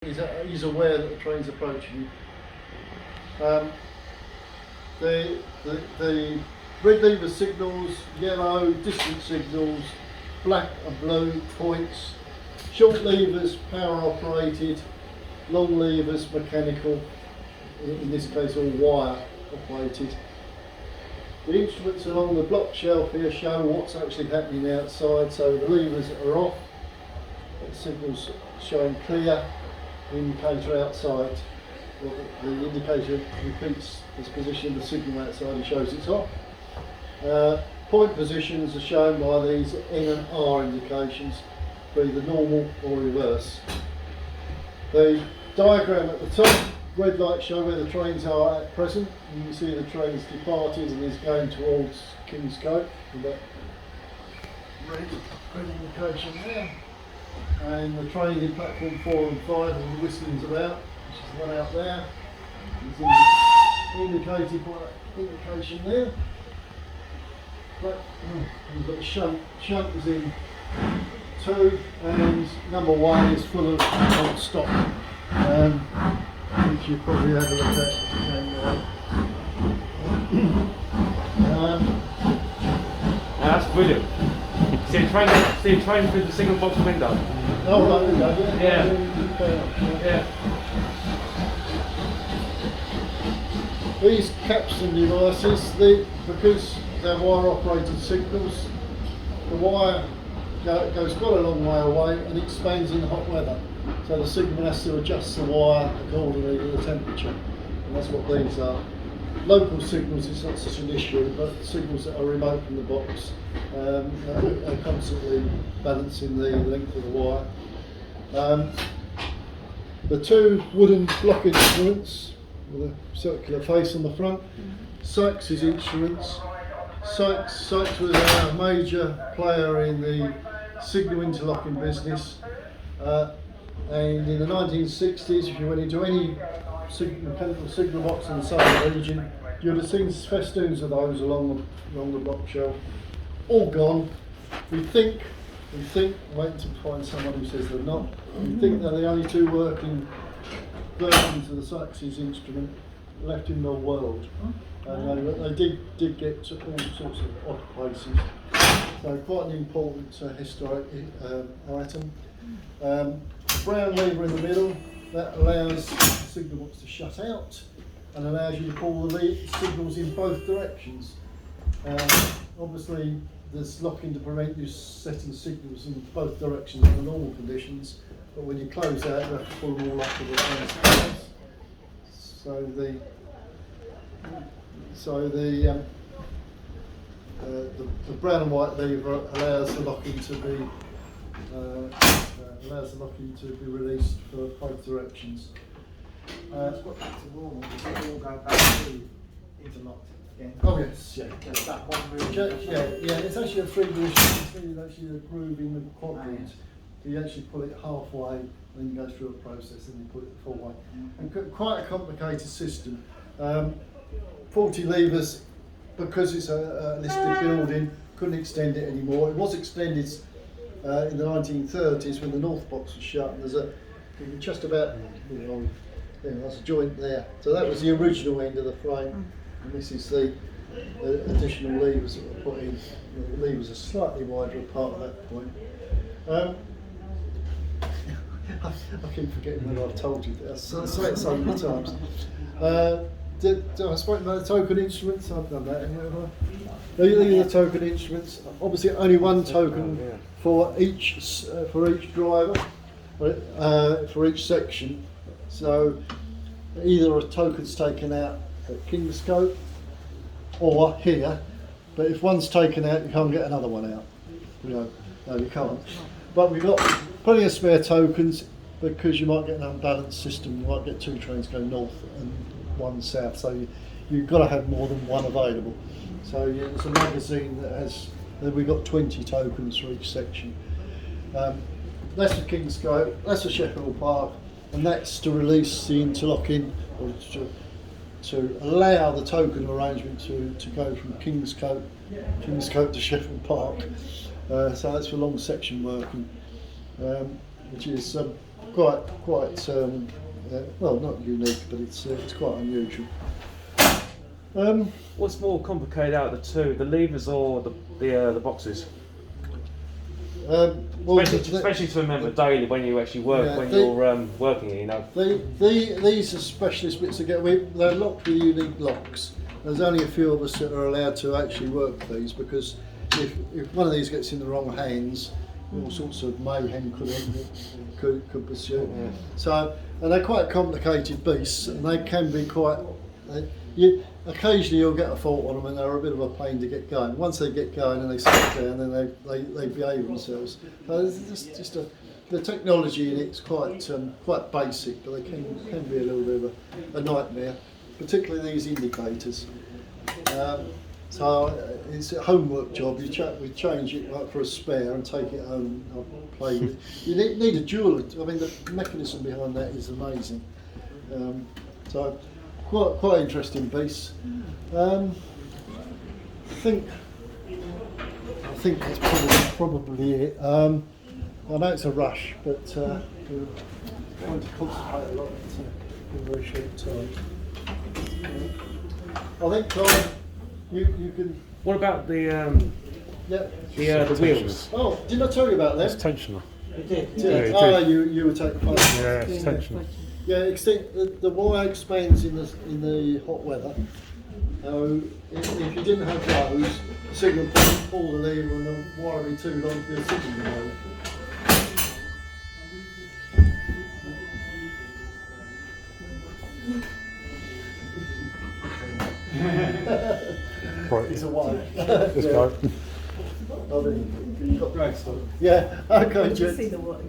He's aware that the train's approaching him. The red lever signals, yellow distance signals, black and blue points, short levers power operated, long levers mechanical, in this case all wire operated. The instruments along the block shelf here show what's actually happening outside, so the levers are off, the signals showing clear, the indicator outside. Well, the indicator repeats its position, the signal outside and shows it's off. Point positions are shown by these N and R indications for either normal or reverse. The diagram at the top, red lights show where the trains are at present. You can see the train's departed and is going towards King's Cote with that red indication there. And the train in platform 4 and 5 and the whistling's about, which is the one out there. It's indicated by that indication there. But we've got the shunt is in 2 and number 1 is full of stop, which you probably have a look at if you can. That's brilliant. See a train through the single box window. Oh, right, window, yeah. Yeah. These capstan devices, because they're wire operated signals, the wire goes quite a long way away and expands in hot weather. So the signal has to adjust the wire accordingly to the temperature. And that's what these are. Local signals is not such an issue, but signals that are remote from the box are constantly balancing the length of the wire. The two wooden block instruments with a circular face on the front, Sykes' instruments. Sykes was a major player in the signal interlocking business, and in the 1960s, if you went into any mechanical signal box in the southern region, you would have seen festoons of those along the block shelf. All gone. We think, waiting to find someone who says they're not, we think they're the only two working versions of the Sykes' instrument left in the world. And they did get to all sorts of odd places. So quite an important historic item. Brown lever in the middle, that allows the signal box to shut out and allows you to pull the signals in both directions. Obviously there's locking to prevent you setting signals in both directions under normal conditions, but when you close out you have to pull them all up to the same place. So the brown and white lever allows the locking to be released for both directions. It's got back to normal, because it all go back to interlocked again. Oh yes, yeah. Just that one move. Yeah, it's actually a 3-division, it's actually a groove in the quadrant. So you actually pull it halfway, then you go through a process and you put it the full way. And quite a complicated system. 40 levers, because it's a listed building, couldn't extend it anymore. It was extended in the 1930s when the north box was shut, and there's just about, there's a joint there. So that was the original end of the frame, and this is the additional levers that were put in. The levers are slightly wider apart at that point. I keep forgetting whether I've told you this. I say it so many times. I spoke about the token instruments. I've done that anyway, have I? These are the token instruments. Obviously, only one token for each driver, for each section. So either a token's taken out at King's Cote or here. But if one's taken out, you can't get another one out. No, you can't. But we've got plenty of spare tokens because you might get an unbalanced system. You might get two trains going north and one south, so you've got to have more than one available. So yeah, it's a magazine that has, we've got 20 tokens for each section. That's the King's Cote, that's the Sheffield Park, and that's to release the interlocking, or to allow the token arrangement to go from King's Cote to Sheffield Park. So that's for long section working, which is quite well, not unique, but it's quite unusual. What's more complicated out of the two, the levers or the boxes? Well, Especially to remember daily when you actually work, Yeah, when you're working it, you know. These are specialist bits again. They're locked with unique locks. There's only a few of us that are allowed to actually work these, because if one of these gets in the wrong hands, all sorts of mayhem could pursue. Yeah. So, and they're quite complicated beasts, and they can be quite. Occasionally you'll get a fault on them, and they're a bit of a pain to get going. Once they get going and they settle down, then they behave themselves. So it's just the technology in it's quite basic, but they can be a little bit of a nightmare, particularly these indicators. So it's a homework job. We change it like for a spare and take it home and play with it. You need a jeweler. I mean, the mechanism behind that is amazing. So quite interesting piece. I think that's probably it. I know it's a rush, but we're trying to concentrate a lot in a very short time. I think, Clive, you can. What about the Yeah. the wheels? Oh, didn't I tell you about It's them? tensional. You did. Yeah. You were taking part. Yeah, it's tensional. Yeah, the wire expands in the hot weather. So if you didn't have those, the signal point, pull the lever and the wire would be too long for the signal to go. Right. It's a wire. This guy. I mean, great stuff. Yeah, okay, Did you Jet. see the what?